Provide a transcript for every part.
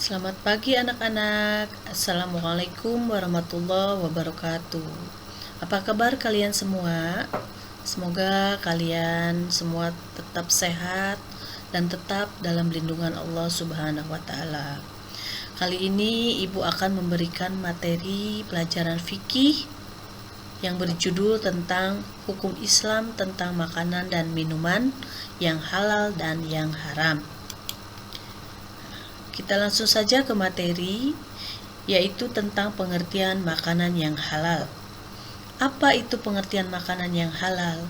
Selamat pagi anak-anak. Assalamualaikum warahmatullahi wabarakatuh. Apa kabar kalian semua? Semoga kalian semua tetap sehat dan tetap dalam lindungan Allah Subhanahu wa taala. Kali ini Ibu akan memberikan materi pelajaran fikih yang berjudul tentang hukum Islam tentang makanan dan minuman yang halal dan yang haram. Kita langsung saja ke materi, yaitu tentang pengertian makanan yang halal. Apa itu pengertian makanan yang halal?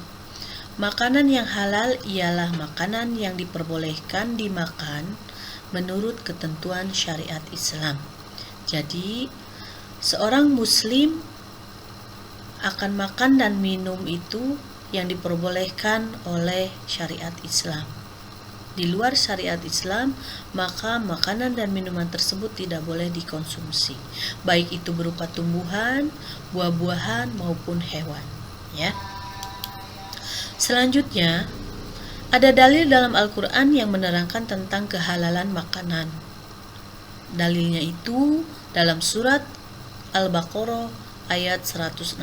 Makanan yang halal ialah makanan yang diperbolehkan dimakan menurut ketentuan syariat Islam. Jadi, seorang muslim akan makan dan minum itu yang diperbolehkan oleh syariat Islam. Di luar syariat Islam, maka makanan dan minuman tersebut tidak boleh dikonsumsi, baik itu berupa tumbuhan, buah-buahan maupun hewan, ya. Selanjutnya, ada dalil dalam Al-Qur'an yang menerangkan tentang kehalalan makanan. Dalilnya itu dalam surat Al-Baqarah ayat 168.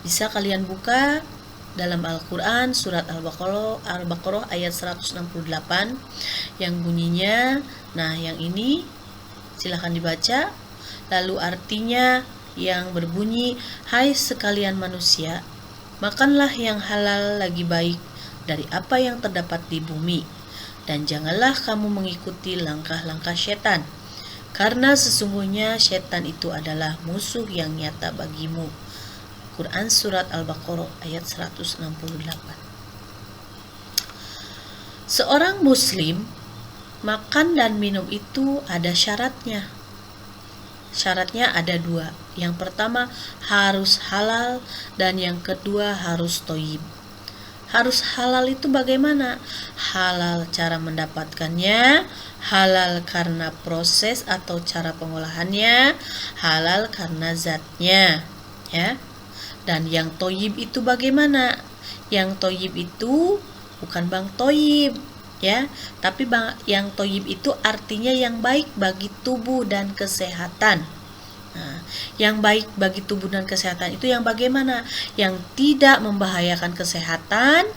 Bisa kalian buka dalam Al-Quran surat Al-Baqarah ayat 168 yang bunyinya, nah yang ini silahkan dibaca. Lalu artinya yang berbunyi, hai sekalian manusia, makanlah yang halal lagi baik dari apa yang terdapat di bumi, dan janganlah kamu mengikuti langkah-langkah setan, karena sesungguhnya setan itu adalah musuh yang nyata bagimu. Quran surat Al-Baqarah ayat 168. Seorang muslim makan dan minum itu ada syaratnya. Syaratnya ada dua. Yang pertama harus halal dan yang kedua harus thayyib. Harus halal itu bagaimana? Halal cara mendapatkannya, halal karena proses atau cara pengolahannya, halal karena zatnya, ya. Dan yang thayyib itu bagaimana? Yang thayyib itu bukan bang thayyib, ya, tapi yang thayyib itu artinya yang baik bagi tubuh dan kesehatan. Nah, yang baik bagi tubuh dan kesehatan itu yang bagaimana? Yang tidak membahayakan kesehatan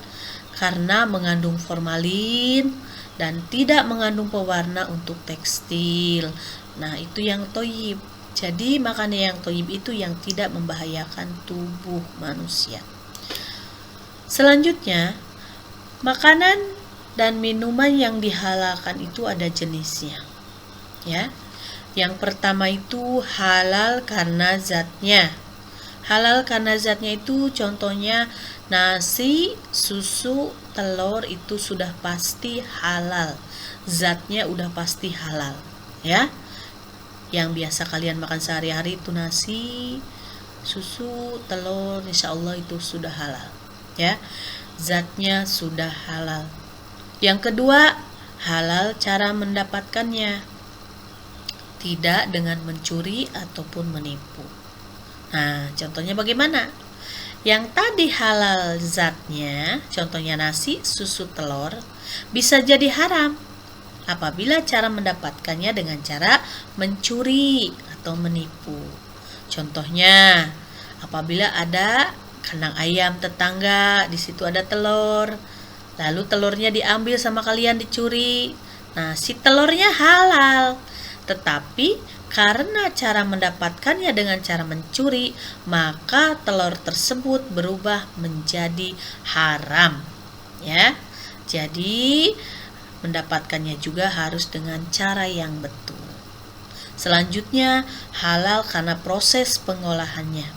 karena mengandung formalin dan tidak mengandung pewarna untuk tekstil. Nah, itu yang thayyib. Jadi makanan yang thayyib itu yang tidak membahayakan tubuh manusia. Selanjutnya, makanan dan minuman yang dihalalkan itu ada jenisnya, ya. Yang pertama itu halal karena zatnya. Halal karena zatnya itu contohnya nasi, susu, telur itu sudah pasti halal. Zatnya udah pasti halal, ya. Yang biasa kalian makan sehari-hari itu nasi, susu, telur, insya Allah itu sudah halal, ya. Zatnya sudah halal. Yang kedua, halal cara mendapatkannya, tidak dengan mencuri ataupun menipu. Nah, contohnya bagaimana? Yang tadi halal zatnya, contohnya nasi, susu, telur, bisa jadi haram apabila cara mendapatkannya dengan cara mencuri atau menipu. Contohnya, apabila ada kandang ayam tetangga, di situ ada telur, lalu telurnya diambil sama kalian dicuri. Nah, si telurnya halal, tetapi karena cara mendapatkannya dengan cara mencuri, maka telur tersebut berubah menjadi haram, ya. Jadi mendapatkannya juga harus dengan cara yang betul. Selanjutnya, halal karena proses pengolahannya.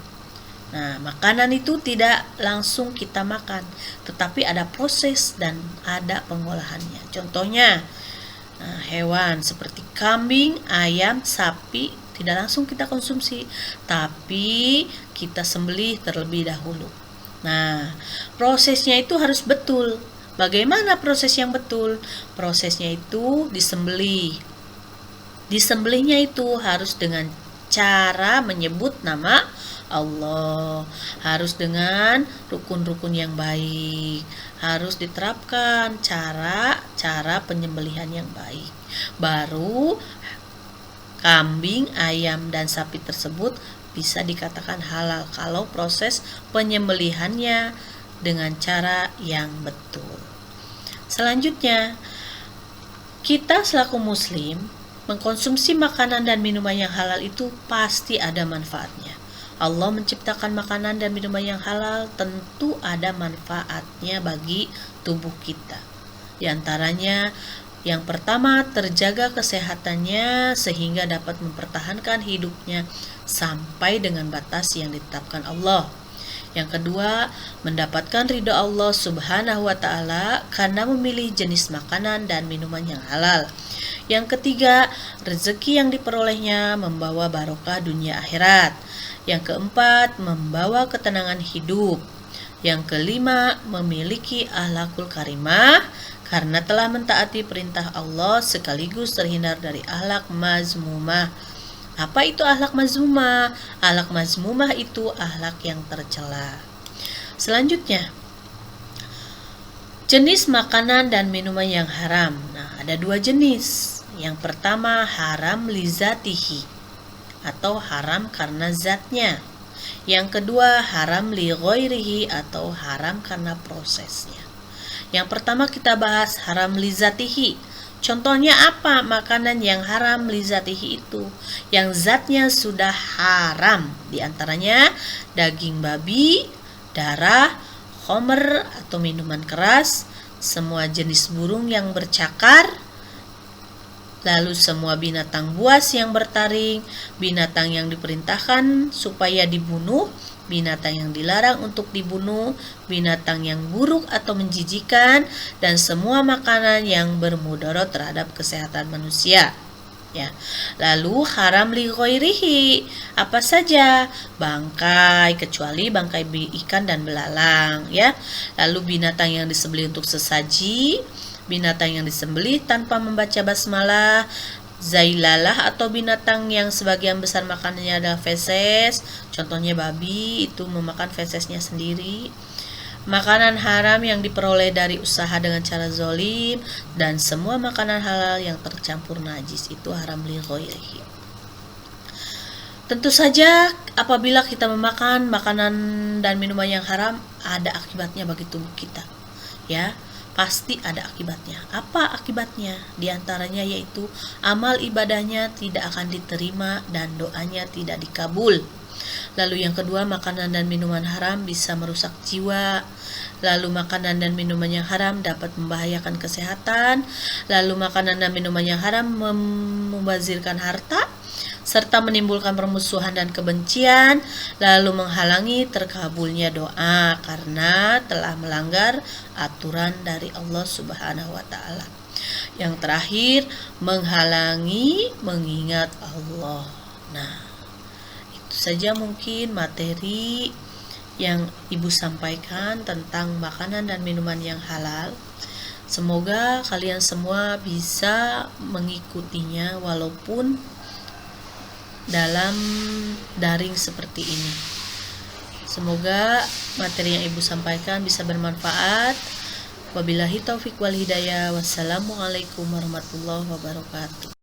Nah, makanan itu tidak langsung kita makan, tetapi ada proses dan ada pengolahannya. Contohnya, hewan seperti kambing, ayam, sapi tidak langsung kita konsumsi, tapi kita sembelih terlebih dahulu. Nah, prosesnya itu harus betul. Bagaimana proses yang betul? Prosesnya itu disembelih. Disembelihnya itu harus dengan cara menyebut nama Allah, harus dengan rukun-rukun yang baik, harus diterapkan cara penyembelihan yang baik. Baru kambing, ayam, dan sapi tersebut bisa dikatakan halal kalau proses penyembelihannya dengan cara yang betul. Selanjutnya, kita selaku muslim mengkonsumsi makanan dan minuman yang halal itu pasti ada manfaatnya. Allah menciptakan makanan dan minuman yang halal, tentu ada manfaatnya bagi tubuh kita. Di antaranya, yang pertama, terjaga kesehatannya sehingga dapat mempertahankan hidupnya sampai dengan batas yang ditetapkan Allah. Yang kedua, mendapatkan ridho Allah Subhanahu wa Ta'ala karena memilih jenis makanan dan minuman yang halal. Yang ketiga, rezeki yang diperolehnya membawa barokah dunia akhirat. Yang keempat, membawa ketenangan hidup. Yang kelima, memiliki akhlakul karimah karena telah mentaati perintah Allah sekaligus terhindar dari akhlak mazmumah. Apa itu akhlak mazmumah? Akhlak mazmumah itu akhlak yang tercela. Selanjutnya, jenis makanan dan minuman yang haram. Nah, ada dua jenis. Yang pertama, haram lizatihi atau haram karena zatnya. Yang kedua, haram li ghairihi atau haram karena prosesnya. Yang pertama kita bahas haram lizatihi. Contohnya apa makanan yang haram lizatihi itu? Yang zatnya sudah haram. Di antaranya daging babi, darah, khamr atau minuman keras, semua jenis burung yang bercakar, lalu semua binatang buas yang bertaring, binatang yang diperintahkan supaya dibunuh, binatang yang dilarang untuk dibunuh, binatang yang buruk atau menjijikan, dan semua makanan yang bermudarat terhadap kesehatan manusia. Ya. Lalu haram li ghairihi, apa saja? Bangkai, kecuali bangkai ikan dan belalang, ya. Lalu binatang yang disembelih untuk sesaji, binatang yang disembelih tanpa membaca basmalah, zailalah atau binatang yang sebagian besar makanannya adalah feses, contohnya babi itu memakan fesesnya sendiri. Makanan haram yang diperoleh dari usaha dengan cara zolim, dan semua makanan halal yang tercampur najis itu haram li ghairihi. Tentu saja apabila kita memakan makanan dan minuman yang haram, ada akibatnya bagi tubuh kita, ya. Pasti ada akibatnya. Apa akibatnya? Di antaranya yaitu amal ibadahnya tidak akan diterima dan doanya tidak dikabul. Lalu yang kedua, makanan dan minuman haram bisa merusak jiwa. Lalu makanan dan minuman yang haram dapat membahayakan kesehatan. Lalu makanan dan minuman yang haram membazirkan harta, serta menimbulkan permusuhan dan kebencian, lalu menghalangi terkabulnya doa karena telah melanggar aturan dari Allah Subhanahu wa Ta'ala. Yang terakhir, menghalangi mengingat Allah. Nah, itu saja mungkin materi yang Ibu sampaikan tentang makanan dan minuman yang halal. Semoga kalian semua bisa mengikutinya walaupun dalam daring seperti ini. Semoga materi yang Ibu sampaikan bisa bermanfaat. Wabillahi taufik wal hidayah. Wassalamualaikum warahmatullahi wabarakatuh.